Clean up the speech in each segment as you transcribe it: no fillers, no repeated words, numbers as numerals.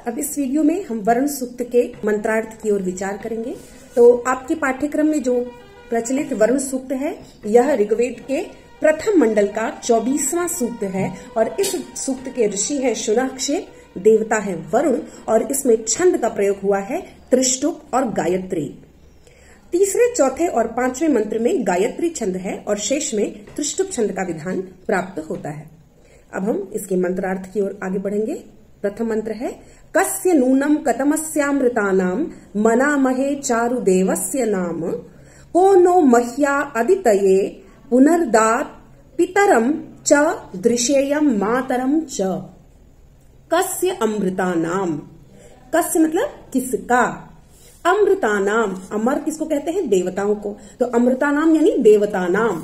अब इस वीडियो में हम वरुण सूक्त के मंत्रार्थ की ओर विचार करेंगे। तो आपके पाठ्यक्रम में जो प्रचलित वरुण सूक्त है, यह ऋग्वेद के प्रथम मंडल का 24वां सूक्त है और इस सूक्त के ऋषि हैं शुनक्षेप, देवता है वरुण और इसमें छंद का प्रयोग हुआ है त्रिष्टुप और गायत्री। तीसरे, चौथे और पांचवें मंत्र में गायत्री छंद है और शेष में त्रिष्टुप छंद का विधान प्राप्त होता है। अब हम इसके मंत्रार्थ की ओर आगे बढ़ेंगे। प्रथम मंत्र है कस्य नूनम कतमस्यामृतानाम मनामहे चारु देवस्य नाम को नो मह्या अदितये पुनर्दात पितरम च दृशेयम मातरम च। कस्य अमृतानाम, कस्य मतलब किसका, अमृतानाम, अमर किसको कहते हैं, देवताओं को, तो अमृतानाम यानी देवता नाम,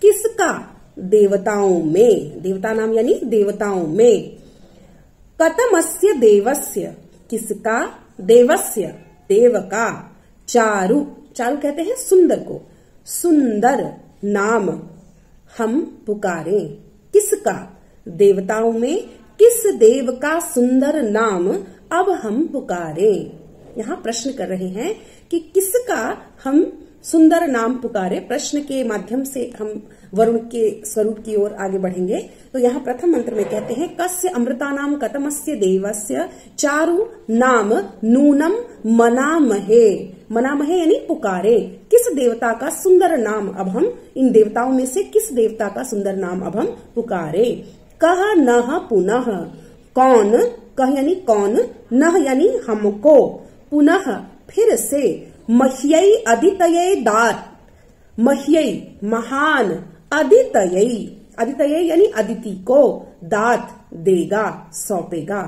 किसका, देवताओं में, देवता नाम यानी देवताओं में। कतमस्य देवस्य, किसका, देवस्य, देव का, चारु, चारु कहते हैं सुंदर को, सुंदर नाम हम पुकारे, किसका, देवताओं में किस देव का सुंदर नाम अब हम पुकारे। यहाँ प्रश्न कर रहे हैं कि किसका हम सुंदर नाम पुकारे। प्रश्न के माध्यम से हम वरुण के स्वरूप की ओर आगे बढ़ेंगे। तो यहाँ प्रथम मंत्र में कहते हैं कस्य अमृतानाम कतमस्य देवस्य चारु नाम नूनम मनामहे, मनामहे यानी पुकारे, किस देवता का सुंदर नाम अब हम, इन देवताओं में से किस देवता का सुंदर नाम अब हम पुकारे। कह नह पुनः, कौन, कह यानी कौन, नह यानी हमको, पुनः फिर से, मह्यई अदितये दात, मह्यई महान, अदितये, अदितये यानी अदिति को, दात देगा, सौंपेगा,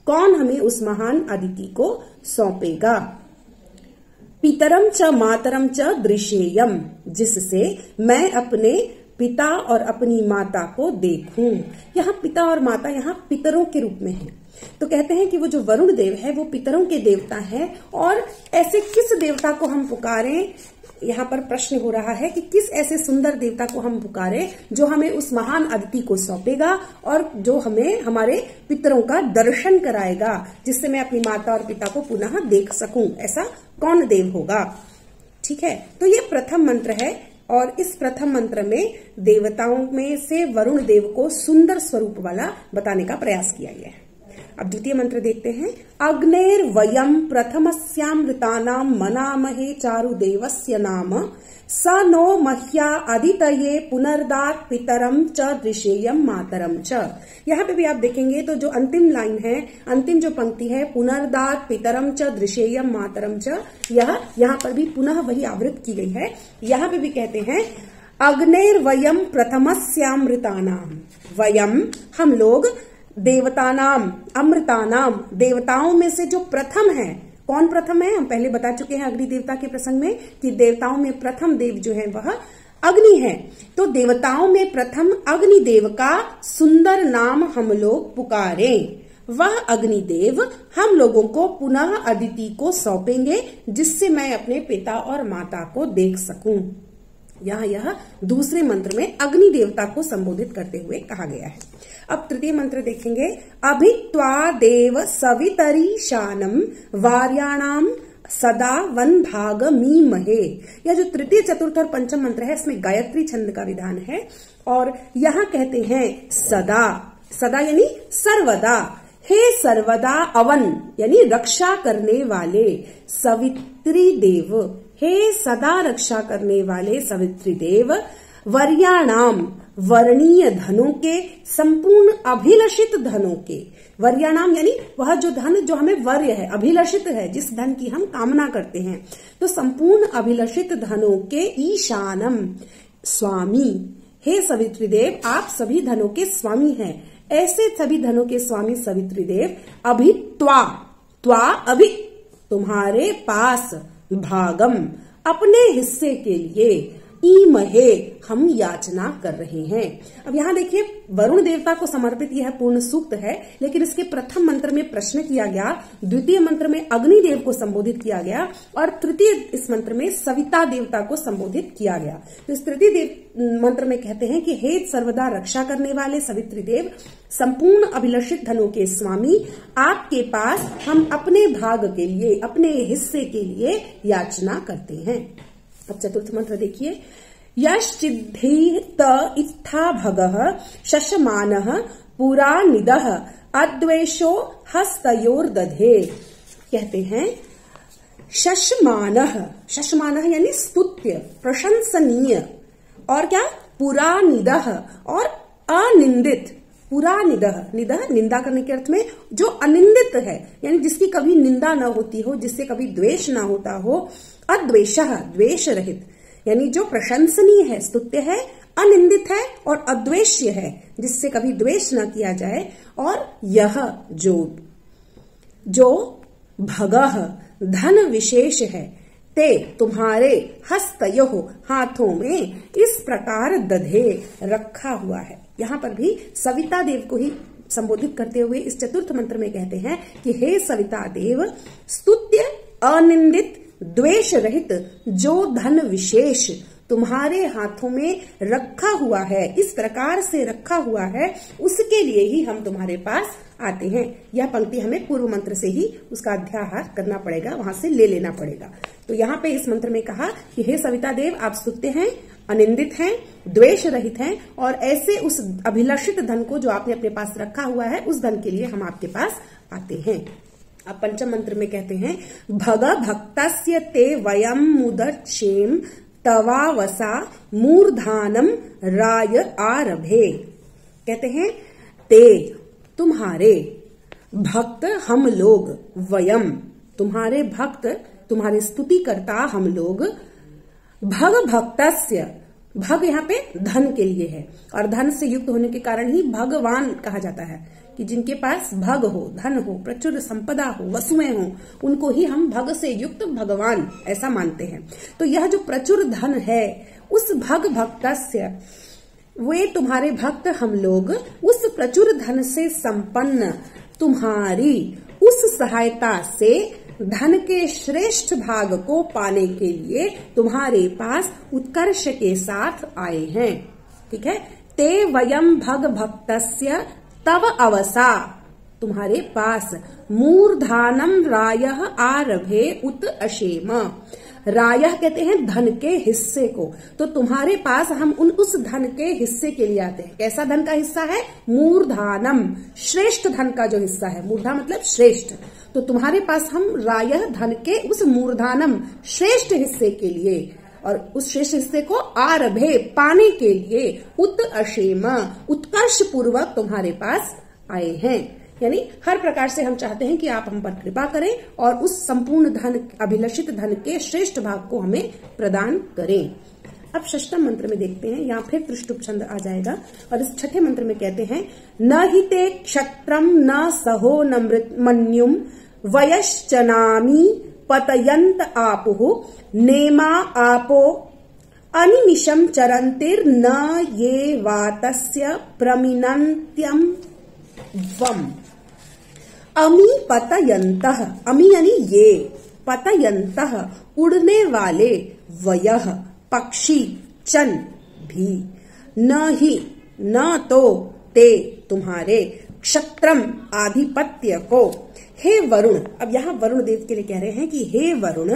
कौन हमें उस महान अदिति को सौंपेगा। पितरम च मातरम च दृशेयम, जिससे मैं अपने पिता और अपनी माता को देखूं। यहाँ पिता और माता यहाँ पितरों के रूप में है। तो कहते हैं कि वो जो वरुण देव है वो पितरों के देवता है और ऐसे किस देवता को हम पुकारें। यहाँ पर प्रश्न हो रहा है कि किस ऐसे सुंदर देवता को हम पुकारें जो हमें उस महान अदिति को सौंपेगा और जो हमें हमारे पितरों का दर्शन कराएगा, जिससे मैं अपनी माता और पिता को पुनः देख सकूं। ऐसा कौन देव होगा। ठीक है, तो ये प्रथम मंत्र है और इस प्रथम मंत्र में देवताओं में से वरुण देव को सुंदर स्वरूप वाला बताने का प्रयास किया गया है। अब द्वितीय मंत्र देखते हैं। अग्नेर वयम प्रथमस्यामृतानाम मनामहे चारु देवस्य नाम स नो मह्या अदितये पुनर्दात पितरम च दृशेयम मातरम च। यहाँ पे भी आप देखेंगे तो जो अंतिम लाइन है, अंतिम जो पंक्ति है, पुनर्दात पितरम च दृशेयम मातरम च, यह यहाँ पर भी पुनः वही आवृत्त की गई है। यहाँ पे भी कहते हैं अग्नेर वयम प्रथमस्यामृतानाम, वयम हम लोग, देवतानाम अमृतानाम देवताओं में से जो प्रथम है, कौन प्रथम है, हम पहले बता चुके हैं अग्नि देवता के प्रसंग में कि देवताओं में प्रथम देव जो है वह अग्नि है। तो देवताओं में प्रथम अग्निदेव का सुंदर नाम हम लोग पुकारे, वह अग्निदेव हम लोगों को पुनः अदिति को सौंपेंगे, जिससे मैं अपने पिता और माता को देख सकूं। यह दूसरे मंत्र में अग्नि देवता को संबोधित करते हुए कहा गया है। अब तृतीय मंत्र देखेंगे। अभित्वा देव सवितरीशानम वार्याणाम सदा वन भाग मीमहे। यह जो तृतीय, चतुर्थ और पंचम मंत्र है इसमें गायत्री छंद का विधान है और यहाँ कहते हैं सदा, सदा यानी सर्वदा, हे सर्वदा अवन यानी रक्षा करने वाले सवित्री देव, हे सदा रक्षा करने वाले सवित्री देव, वर्याणाम वर्णीय धनों के, संपूर्ण अभिलषित धनों के, वर्याणाम यानी वह जो धन जो हमें वर्य है, अभिलषित है, जिस धन की हम कामना करते हैं, तो संपूर्ण अभिलषित धनों के ईशानम स्वामी, हे सवित्री देव आप सभी धनों के स्वामी हैं, ऐसे सभी धनों के स्वामी सवित्री देव, अभित्वा, त्वा अभि तुम्हारे पास, भागम अपने हिस्से के लिए, ईमहे, हम याचना कर रहे हैं। अब यहाँ देखिए वरुण देवता को समर्पित यह पूर्ण सूक्त है, लेकिन इसके प्रथम मंत्र में प्रश्न किया गया, द्वितीय मंत्र में अग्निदेव को संबोधित किया गया और तृतीय इस मंत्र में सविता देवता को संबोधित किया गया। तो इस तृतीय मंत्र में कहते हैं कि हे सर्वदा रक्षा करने वाले सवित्री देव, संपूर्ण अभिलषित धनों के स्वामी, आपके पास हम अपने भाग के लिए, अपने हिस्से के लिए याचना करते हैं। अब चतुर्थ मंत्र देखिए, यश्चिद्धीत इत्था भगः शशमानः पुरा निदः अद्वेषो हस्तयोर्दधे। कहते हैं शशमानः, शशमानः यानी स्तुत्य, प्रशंसनीय, और क्या पुरा निदः और अनिंदित। पुरा निदः, निदः निंदा करने के अर्थ में, जो अनिंदित है यानी जिसकी कभी निंदा न होती हो, जिससे कभी द्वेष ना होता हो। अद्वेषः, द्वेष रहित, यानी जो प्रशंसनीय है, स्तुत्य है, अनिंदित है और अद्वेष्य है, जिससे कभी द्वेष न किया जाए। और यह जो भगः धन विशेष है, ते तुम्हारे हस्तयोः हाथों में इस प्रकार दधे रखा हुआ है। यहाँ पर भी सविता देव को ही संबोधित करते हुए इस चतुर्थ मंत्र में कहते हैं कि हे सविता देव, स्तुत्य, अनिंदित, द्वेष रहित जो धन विशेष तुम्हारे हाथों में रखा हुआ है, इस प्रकार से रखा हुआ है, उसके लिए ही हम तुम्हारे पास आते हैं। यह पंक्ति हमें पूर्व मंत्र से ही उसका अध्याहार करना पड़ेगा, वहां से ले लेना पड़ेगा। तो यहाँ पे इस मंत्र में कहा कि हे सविता देव, आप स्तुत्य हैं, अनिंदित हैं, द्वेष रहित हैं, और ऐसे उस अभिलषित धन को जो आपने अपने पास रखा हुआ है, उस धन के लिए हम आपके पास आते हैं। अब पंचम मंत्र में कहते हैं, भग भक्तस्य ते वयम मुदच्छेम तवावसा मूर्धानम राय आरभे। कहते हैं ते, तुम्हारे, भक्त हम लोग, वयम तुम्हारे भक्त, तुम्हारे स्तुति करता हम लोग, भग भक्तस्य, भग यहाँ पे धन के लिए है और धन से युक्त होने के कारण ही भगवान कहा जाता है कि जिनके पास भग हो, धन हो, प्रचुर संपदा हो, वसुएं हो, उनको ही हम भग से युक्त भगवान ऐसा मानते हैं। तो यह जो प्रचुर धन है, उस भग भक्तस्य, वे तुम्हारे भक्त हम लोग, उस प्रचुर धन से संपन्न तुम्हारी उस सहायता से धन के श्रेष्ठ भाग को पाने के लिए तुम्हारे पास उत्कर्ष के साथ आए हैं। ठीक है, ते वयम भग भक्तस्य तव अवसा, तुम्हारे पास मूर्धानम रायः आरभे उत अशेम। रायः कहते हैं धन के हिस्से को, तो तुम्हारे पास हम उस धन के हिस्से के लिए आते हैं। कैसा धन का हिस्सा है? मूर्धानम, श्रेष्ठ धन का जो हिस्सा है, मूर्धा मतलब श्रेष्ठ, तो तुम्हारे पास हम रायः धन के उस मूर्धानम श्रेष्ठ हिस्से के लिए और उस श्रेष्ठ हिस्से को आरभे पाने के लिए उत अशेम, उत्कर्ष पूर्वक तुम्हारे पास आए हैं। यानी हर प्रकार से हम चाहते हैं कि आप हम पर कृपा करें और उस संपूर्ण धन, अभिलषित धन के श्रेष्ठ भाग को हमें प्रदान करें। अब षष्ठम मंत्र में देखते हैं, यहाँ फिर त्रिष्टुप छंद आ जाएगा और इस छठे मंत्र में कहते हैं, न हि ते क्षत्रम न सहो न मृत्युम वयश्चनामी पतयंत आपुः नेमा आपो अनिमिषम चरंतिर्न ये वातस्य प्रमिनन्त्यम वम। अमी पतयंतः, अमी यानी ये, पतयंतः उड़ने वाले, वयः पक्षी, चन भी, न ही न तो ते तुम्हारे, क्षत्रम आधिपत्य को। हे वरुण, अब यहाँ वरुण देव के लिए कह रहे हैं कि हे वरुण,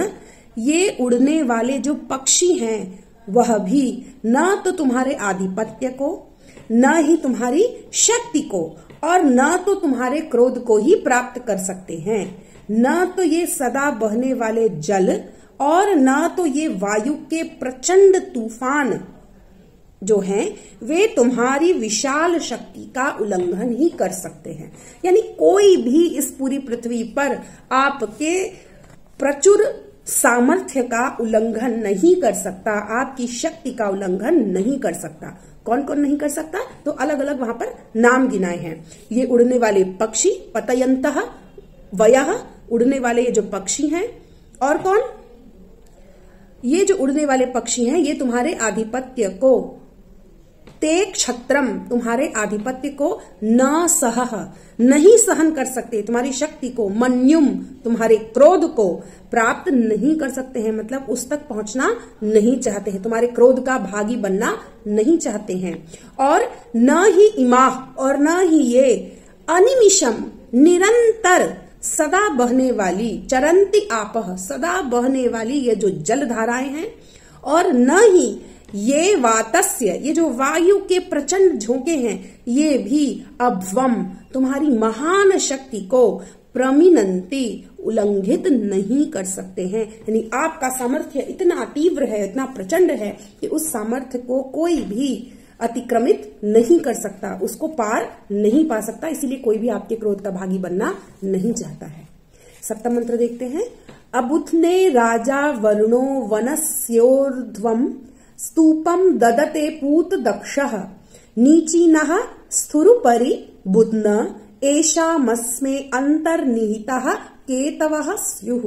ये उड़ने वाले जो पक्षी हैं वह भी न तो तुम्हारे आधिपत्य को, न ही तुम्हारी शक्ति को, और न तो तुम्हारे क्रोध को ही प्राप्त कर सकते हैं, न तो ये सदा बहने वाले जल, और न तो ये वायु के प्रचंड तूफान जो हैं वे तुम्हारी विशाल शक्ति का उल्लंघन ही कर सकते हैं। यानी कोई भी इस पूरी पृथ्वी पर आपके प्रचुर सामर्थ्य का उल्लंघन नहीं कर सकता, आपकी शक्ति का उल्लंघन नहीं कर सकता। कौन कौन नहीं कर सकता? तो अलग अलग वहां पर नाम गिनाए हैं। ये उड़ने वाले पक्षी, पतयंतः, वयः उड़ने वाले ये जो पक्षी हैं, और कौन? ये जो उड़ने वाले पक्षी हैं ये तुम्हारे आधिपत्य को, ते क्षत्रम तुम्हारे आधिपत्य को, न सह नहीं सहन कर सकते, तुम्हारी शक्ति को, मन्युम तुम्हारे क्रोध को प्राप्त नहीं कर सकते हैं, मतलब उस तक पहुंचना नहीं चाहते हैं, तुम्हारे क्रोध का भागी बनना नहीं चाहते हैं। और न ही इमाह और न ही ये अनिमिषम निरंतर सदा बहने वाली, चरंती आपह सदा बहने वाली ये जो जल धाराएं हैं, और न ही ये वातस्य ये जो वायु के प्रचंड झोंके हैं ये भी अभ्वम तुम्हारी महान शक्ति को प्रमिनंती उल्लंघित नहीं कर सकते हैं। यानी आपका सामर्थ्य इतना तीव्र है, इतना प्रचंड है कि उस सामर्थ्य को कोई भी अतिक्रमित नहीं कर सकता, उसको पार नहीं पा सकता, इसीलिए कोई भी आपके क्रोध का भागी बनना नहीं चाहता है। सप्तम मंत्र देखते हैं। अबुथने राजा वरुणो वनस्योर्ध्वम स्तूपम ददते पूत दक्षः नीचीनः स्थुरुपरि बुध्न एषामस्मे अंतर्निहितः केतवः स्युः।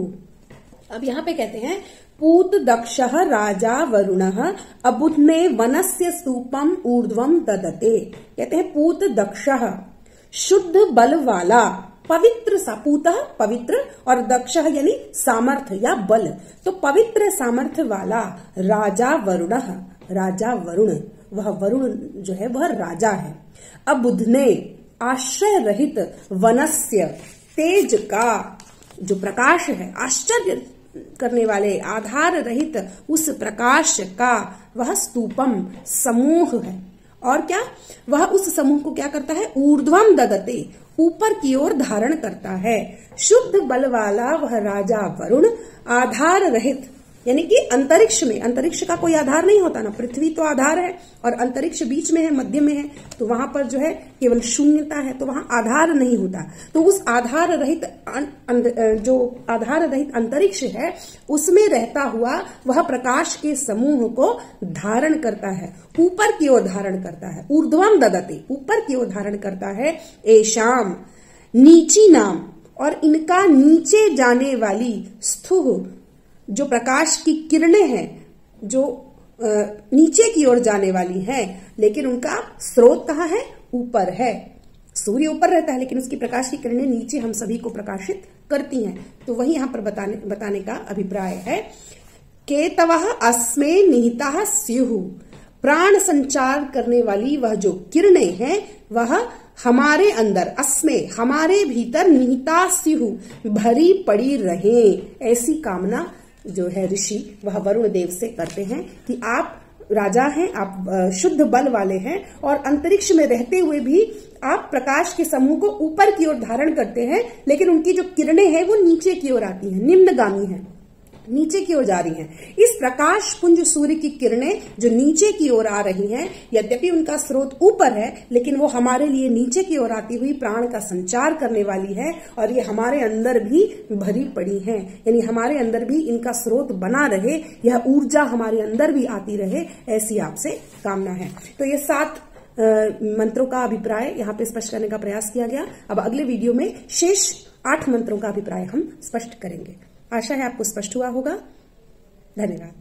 अब यहाँ पे कहते हैं पूत दक्षः राजा वरुणः अबुध्ने वनस्य स्तूपम ऊर्ध्वम ददते। कहते हैं पूत दक्षः शुद्ध बल वाला, पवित्र सा, पूतः पवित्र और दक्षः यानी सामर्थ्य या बल, तो पवित्र सामर्थ्य वाला राजा वरुणः, राजा वरुण, वह वरुण जो है वह राजा है। अबुध्ने आश्रय रहित वनस्य तेज का जो प्रकाश है, आश्चर्य करने वाले आधार रहित उस प्रकाश का वह स्तूपम समूह है। और क्या वह उस समूह को क्या करता है, ऊर्ध्वम ददते ऊपर की ओर धारण करता है। शुद्ध बल वाला वह राजा वरुण आधार रहित यानी कि अंतरिक्ष में, अंतरिक्ष का कोई आधार नहीं होता ना, पृथ्वी तो आधार है और अंतरिक्ष बीच में है, मध्य में है, तो वहां पर जो है केवल शून्यता है, तो वहां आधार नहीं होता। तो उस आधार रहित जो आधार रहित अंतरिक्ष है उसमें रहता हुआ वह प्रकाश के समूह को धारण करता है, ऊपर की ओर धारण करता है। ऊर्ध्वम ददते ऊपर की ओर धारण करता है। एशाम नीची नाम और इनका नीचे जाने वाली स्थुह जो प्रकाश की किरणें हैं जो नीचे की ओर जाने वाली हैं, लेकिन उनका स्रोत कहाँ है, ऊपर है। सूर्य ऊपर रहता है लेकिन उसकी प्रकाश की किरणें नीचे हम सभी को प्रकाशित करती हैं। तो वही यहाँ पर बताने का अभिप्राय है। केतवः अस्मे निहिताः स्युः प्राण संचार करने वाली वह जो किरणें हैं वह हमारे अंदर, अस्मे हमारे भीतर, निहिता स्युः भरी पड़ी रहे, ऐसी कामना जो है ऋषि वह वरुण देव से करते हैं कि आप राजा हैं, आप शुद्ध बल वाले हैं और अंतरिक्ष में रहते हुए भी आप प्रकाश के समूह को ऊपर की ओर धारण करते हैं, लेकिन उनकी जो किरणें हैं वो नीचे की ओर आती हैं, निम्नगामी हैं, नीचे की ओर जा रही हैं। इस प्रकाश पुंज सूर्य की किरणें जो नीचे की ओर आ रही हैं, यद्यपि उनका स्रोत ऊपर है लेकिन वो हमारे लिए नीचे की ओर आती हुई प्राण का संचार करने वाली है और ये हमारे अंदर भी भरी पड़ी हैं, यानी हमारे अंदर भी इनका स्रोत बना रहे, यह ऊर्जा हमारे अंदर भी आती रहे, ऐसी आपसे कामना है। तो ये 7 मंत्रों का अभिप्राय यहाँ पे स्पष्ट करने का प्रयास किया गया। अब अगले वीडियो में शेष 8 मंत्रों का अभिप्राय हम स्पष्ट करेंगे। आशा है आपको स्पष्ट हुआ होगा। धन्यवाद।